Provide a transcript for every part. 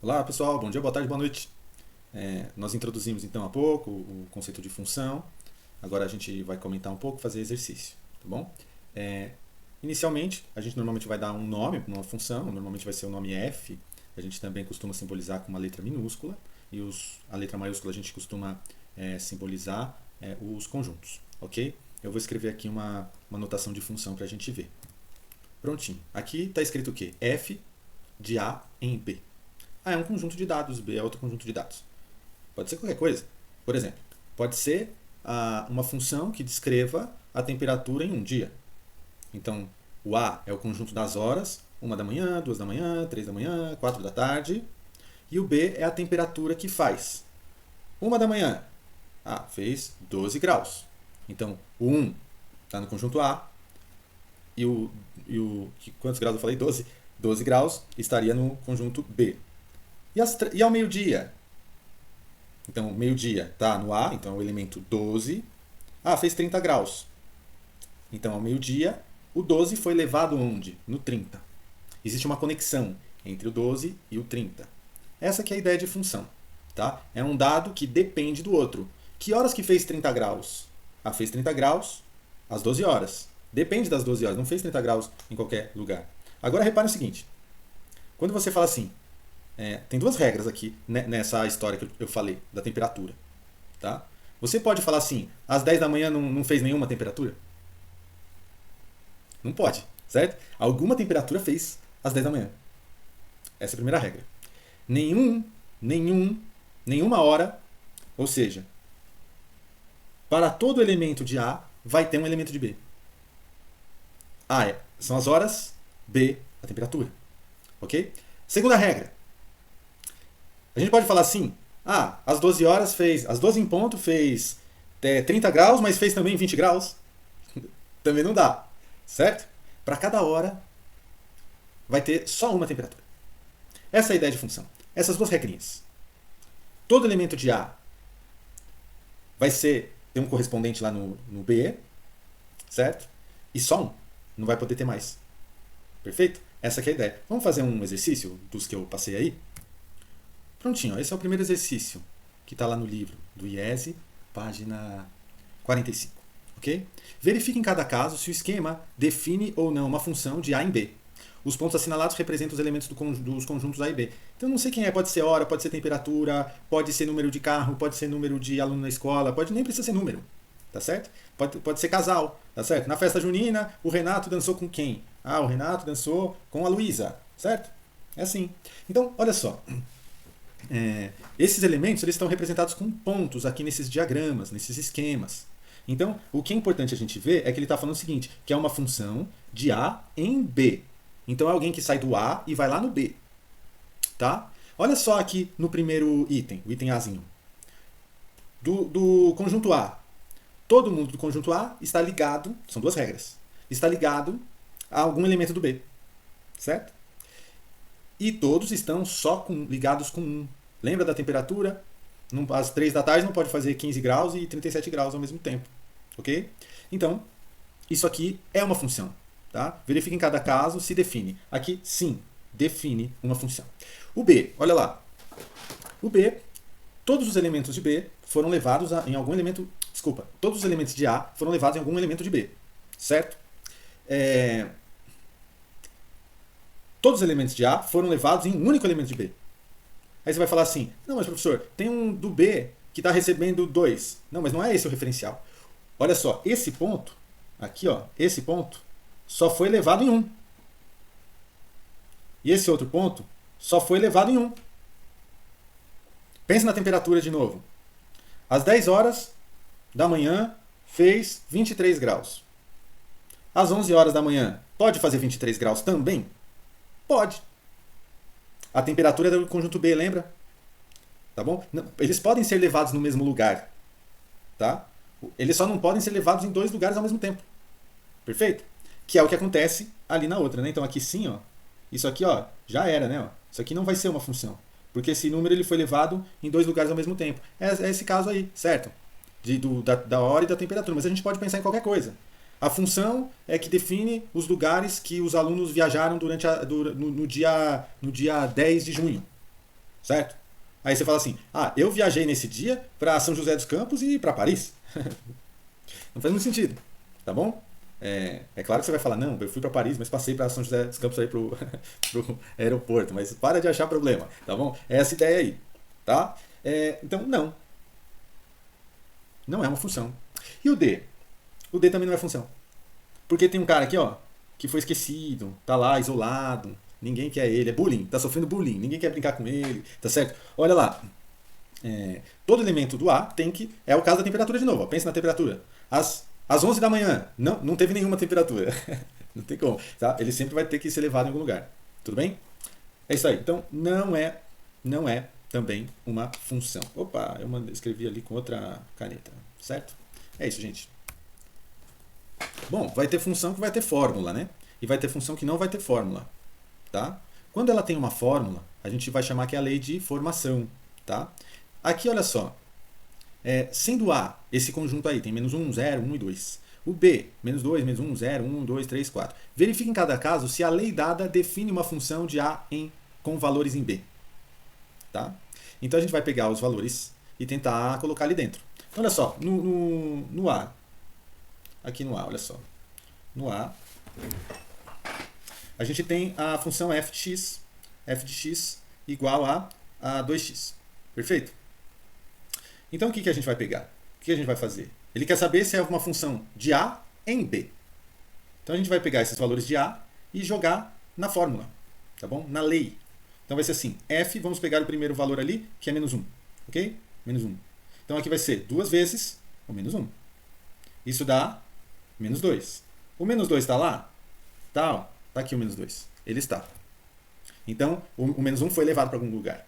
Olá pessoal, bom dia, boa tarde, boa noite. Nós introduzimos então há pouco o conceito de função, agora a gente vai comentar um pouco, fazer exercício, tá bom? É, Inicialmente, a gente normalmente vai dar um nome para uma função, normalmente vai ser o nome f, a gente também costuma simbolizar com uma letra minúscula, e a letra maiúscula a gente costuma simbolizar os conjuntos, ok? Eu vou escrever aqui uma notação de função para a gente ver. Prontinho. Aqui está escrito o quê? F de A em B. A é um conjunto de dados, B é outro conjunto de dados. Pode ser qualquer coisa. Por exemplo, pode ser uma função que descreva a temperatura em um dia. Então, o A é o conjunto das horas, 1 da manhã, 2 da manhã, 3 da manhã, 4 da tarde. E o B é a temperatura que faz. 1 da manhã, fez 12 graus. Então, o 1 está no conjunto A e quantos graus eu falei? 12. 12 graus estaria no conjunto B. E ao meio-dia? Então, meio-dia está no A, então é o elemento 12. Fez 30 graus. Então, ao meio-dia, o 12 foi levado onde? No 30. Existe uma conexão entre o 12 e o 30. Essa que é a ideia de função. Tá? É um dado que depende do outro. Que horas que fez 30 graus? Fez 30 graus às 12 horas. Depende das 12 horas, não fez 30 graus em qualquer lugar. Agora repare o seguinte. Quando você fala assim, tem duas regras aqui nessa história que eu falei, da temperatura. Tá? Você pode falar assim, às 10 da manhã não fez nenhuma temperatura? Não pode, certo? Alguma temperatura fez às 10 da manhã. Essa é a primeira regra. Nenhuma hora, ou seja, para todo elemento de A, vai ter um elemento de B. São as horas, B, a temperatura. Ok? Segunda regra. A gente pode falar assim, às 12 horas fez, às 12 em ponto fez 30 graus, mas fez também 20 graus. Também não dá, certo? Para cada hora vai ter só uma temperatura. Essa é a ideia de função. Essas duas regrinhas. Todo elemento de A vai ter um correspondente lá no B, certo? E só um. Não vai poder ter mais. Perfeito? Essa que é a ideia. Vamos fazer um exercício dos que eu passei aí? Prontinho, esse é o primeiro exercício que está lá no livro do IESE, página 45. Ok? Verifique em cada caso se o esquema define ou não uma função de A em B. Os pontos assinalados representam os elementos dos conjuntos A e B. Então não sei quem é, pode ser hora, pode ser temperatura, pode ser número de carro, pode ser número de aluno na escola, nem precisa ser número, tá certo? Pode ser casal, tá certo? Na festa junina, o Renato dançou com quem? O Renato dançou com a Luísa, certo? É assim. Então, olha só. Esses elementos eles estão representados com pontos aqui nesses diagramas, nesses esquemas. Então, o que é importante a gente ver é que ele está falando o seguinte, que é uma função de A em B. Então, é alguém que sai do A e vai lá no B. Tá? Olha só aqui no primeiro item, o item Azinho. Do conjunto A. Todo mundo do conjunto A está ligado, são duas regras, está ligado a algum elemento do B. Certo? E todos estão ligados com 1. Lembra da temperatura? Às 3 da tarde não pode fazer 15 graus e 37 graus ao mesmo tempo. Ok? Então, isso aqui é uma função. Tá? Verifique em cada caso se define. Aqui, sim, define uma função. O B, olha lá. O B, todos os elementos de B foram levados em algum elemento... Desculpa, todos os elementos de A foram levados em algum elemento de B. Certo? Todos os elementos de A foram levados em um único elemento de B. Aí você vai falar assim, não, mas professor, tem um do B que está recebendo 2. Não, mas não é esse o referencial. Olha só, esse ponto, aqui ó, esse ponto, só foi levado em 1. E esse outro ponto só foi levado em 1. Pense na temperatura de novo. Às 10 horas da manhã fez 23 graus. Às 11 horas da manhã, pode fazer 23 graus também? Pode. A temperatura é do conjunto B, lembra? Tá bom? Eles podem ser levados no mesmo lugar. Tá? Eles só não podem ser levados em 2 lugares ao mesmo tempo. Perfeito? Que é o que acontece ali na outra, né? Então aqui sim, ó. Isso aqui, ó, já era, né? Ó. Isso aqui não vai ser uma função. Porque esse número ele foi levado em 2 lugares ao mesmo tempo. É esse caso aí, certo? Da hora e da temperatura. Mas a gente pode pensar em qualquer coisa. A função é que define os lugares que os alunos viajaram no dia 10 de junho. certo? Aí você fala assim, ah, eu viajei nesse dia para São José dos Campos e para Paris. Não faz muito sentido, tá bom? É claro que você vai falar, não, eu fui para Paris, mas passei para São José dos Campos aí pro, pro aeroporto, mas para de achar problema, tá bom? É essa ideia aí, tá? Então, não é uma função. E o D? O D também não é função. Porque tem um cara aqui, ó, que foi esquecido, tá lá isolado, ninguém quer ele, é bullying, tá sofrendo bullying, ninguém quer brincar com ele, tá certo? Olha lá, todo elemento do A é o caso da temperatura de novo, ó, pensa na temperatura. Às 11 da manhã, não teve nenhuma temperatura, não tem como, tá? Ele sempre vai ter que ser levado em algum lugar, tudo bem? É isso aí, então não é também uma função. Opa, eu escrevi ali com outra caneta, certo? É isso, gente. Bom, vai ter função que vai ter fórmula, né? E vai ter função que não vai ter fórmula, tá? Quando ela tem uma fórmula, a gente vai chamar que é a lei de formação, tá? Aqui, olha só, sendo A, esse conjunto aí, tem menos 1, 0, 1 e 2. O B, menos 2, menos 1, 0, 1, 2, 3, 4. Verifique em cada caso se a lei dada define uma função de A com valores em B, tá? Então a gente vai pegar os valores e tentar colocar ali dentro. Então, olha só, no A, aqui no A, olha só. No A, a gente tem a função f de x igual a 2x. Perfeito? Então o que a gente vai pegar? O que a gente vai fazer? Ele quer saber se é uma função de A em B. Então a gente vai pegar esses valores de A e jogar na fórmula, tá bom? Na lei. Então vai ser assim, f, vamos pegar o primeiro valor ali, que é menos 1, ok? Menos 1. Então aqui vai ser 2 vezes o menos 1. Isso dá menos 2. O menos 2 está lá? Tá, ó. Tá aqui o menos 2. Ele está. Então, o menos 1 foi levado para algum lugar.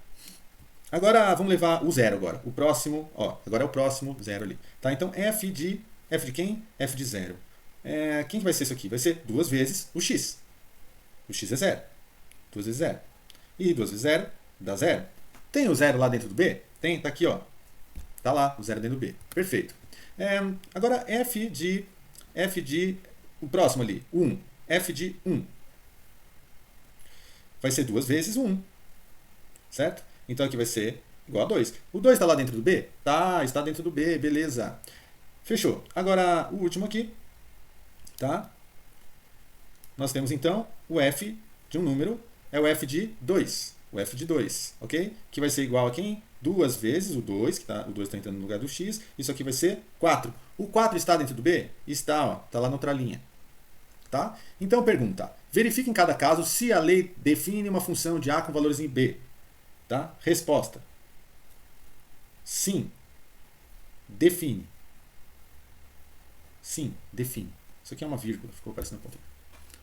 Agora, vamos levar o 0 agora. O próximo, ó, agora é o próximo 0 ali. Tá? Então, f de quem? F de 0. Quem que vai ser isso aqui? Vai ser 2 vezes o x. O x é 0. 2 vezes 0. E 2 vezes 0 dá 0. Tem o 0 lá dentro do B? Tem, tá aqui, ó. Tá lá, o 0 dentro do B. Perfeito. Agora, f de o próximo ali, 1. F de 1. Vai ser 2 vezes 1. Certo? Então aqui vai ser igual a 2. O 2 está lá dentro do B? Tá, está dentro do B, beleza. Fechou. Agora o último aqui, tá? Nós temos então o f de um número, é o f de 2. O f de 2, ok? Que vai ser igual a quem? 2 vezes o 2, o 2 está entrando no lugar do x. Isso aqui vai ser 4. O 4 está dentro do B? Está, ó, está lá na outra linha. Tá? Então pergunta, verifique em cada caso se a lei define uma função de A com valores em B. Tá? Resposta. Sim. Define. Sim, define. Isso aqui é uma vírgula, ficou parecendo um ponto.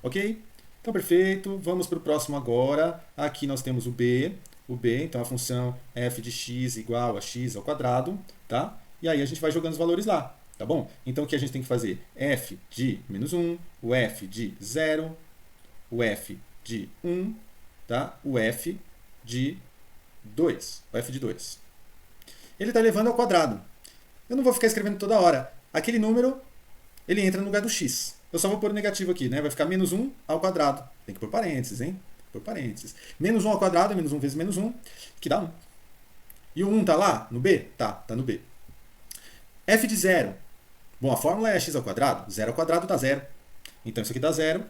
Ok? Então, perfeito. Vamos para o próximo agora. Aqui nós temos o B. O B, então a função f de x igual a x ao quadrado. Tá? E aí a gente vai jogando os valores lá. Tá bom? Então o que a gente tem que fazer? F de menos 1, o F de 0, o F de 1, tá? O F de 2. O F de 2. Ele está levando ao quadrado. Eu não vou ficar escrevendo toda hora. Aquele número, ele entra no lugar do x. Eu só vou pôr o negativo aqui, né? Vai ficar menos 1 ao quadrado. Tem que pôr parênteses, hein? Por parênteses. Menos 1 ao quadrado é menos 1 vezes menos 1, que dá 1. E o 1 está lá? No B? Tá no B. F de 0. Bom, a fórmula é x ao quadrado. 0 ao quadrado dá 0. Então isso aqui dá 0.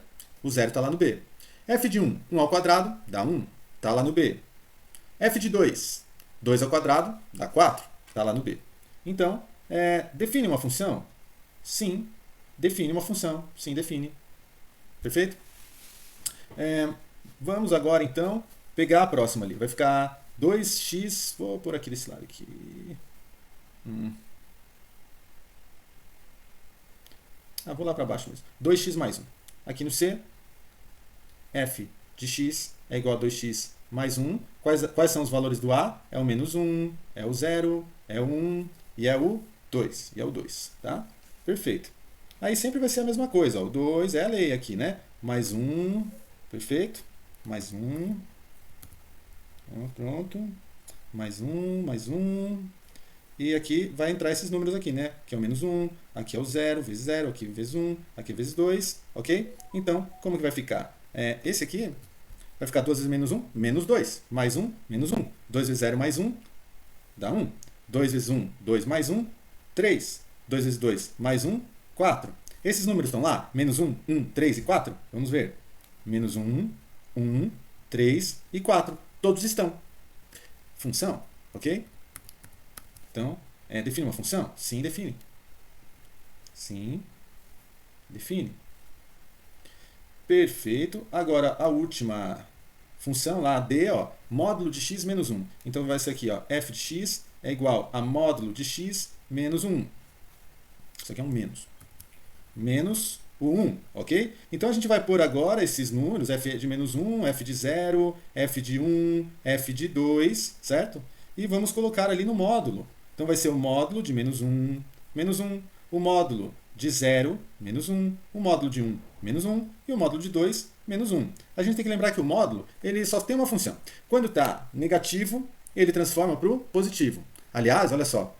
O 0 está lá no B. F de 1. 1 ao quadrado dá 1. Está lá no B. F de 2. 2 ao quadrado dá 4. Está lá no B. Então, define uma função? Sim. Define uma função. Sim, define. Perfeito? Vamos agora, então, pegar a próxima ali. Vai ficar 2x... Vou por aqui desse lado aqui. Vou lá para baixo mesmo. 2x mais 1. Aqui no C, f de x é igual a 2x mais 1. Quais são os valores do A? É o menos 1, é o 0, é o 1 e é o 2. E é o 2, tá? Perfeito. Aí sempre vai ser a mesma coisa. Ó. O 2 é a lei aqui, né? Mais 1, perfeito. Mais 1. Pronto. Mais 1, mais 1. E aqui vai entrar esses números aqui, né? Aqui é o menos 1, aqui é o 0, vezes 0, aqui vezes 1, aqui vezes 2, ok? Então, como que vai ficar? Esse aqui vai ficar 2 vezes menos 1, menos 2. Mais 1, menos 1. 2 vezes 0 mais 1, dá 1. 2 vezes 1, 2 mais 1, 3. 2 vezes 2 mais 1, 4. Esses números estão lá? Menos 1, 1, 3 e 4? Vamos ver. Menos 1, 1, 3 e 4. Todos estão. Função, ok? Então, define uma função? Sim, define. Sim, define. Perfeito. Agora, a última função lá, d, ó, módulo de x menos 1. Então, vai ser aqui, ó, f de x é igual a módulo de x menos 1. Isso aqui é um menos. Menos o 1, ok? Então, a gente vai pôr agora esses números, f de menos 1, f de 0, f de 1, f de 2, certo? E vamos colocar ali no módulo. Então, vai ser o módulo de menos 1, o módulo de 0, menos 1, o módulo de 1, menos 1, e o módulo de 2, menos 1. A gente tem que lembrar que o módulo ele só tem uma função. Quando está negativo, ele transforma para o positivo. Aliás, olha só,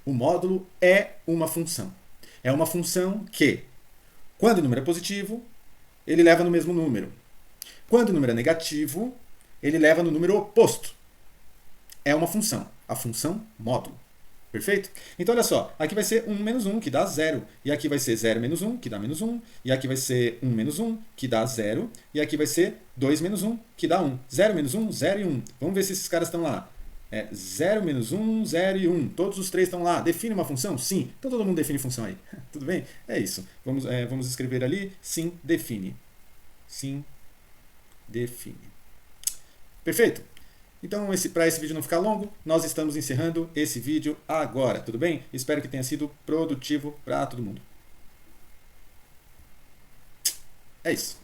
o módulo é uma função. É uma função que, quando o número é positivo, ele leva no mesmo número. Quando o número é negativo, ele leva no número oposto. É uma função, a função módulo. Perfeito? Então, olha só, aqui vai ser 1 menos 1, que dá 0. E aqui vai ser 0 menos 1, que dá menos 1. E aqui vai ser 1 menos 1, que dá 0. E aqui vai ser 2 menos 1, que dá 1. 0 menos 1, 0 e 1. Vamos ver se esses caras estão lá. 0 menos 1, 0 e 1. Todos os três estão lá. Define uma função? Sim. Então, todo mundo define função aí. Tudo bem? É isso. Vamos escrever ali. Sim, define. Sim, define. Perfeito? Então, para esse vídeo não ficar longo, nós estamos encerrando esse vídeo agora, tudo bem? Espero que tenha sido produtivo para todo mundo. É isso.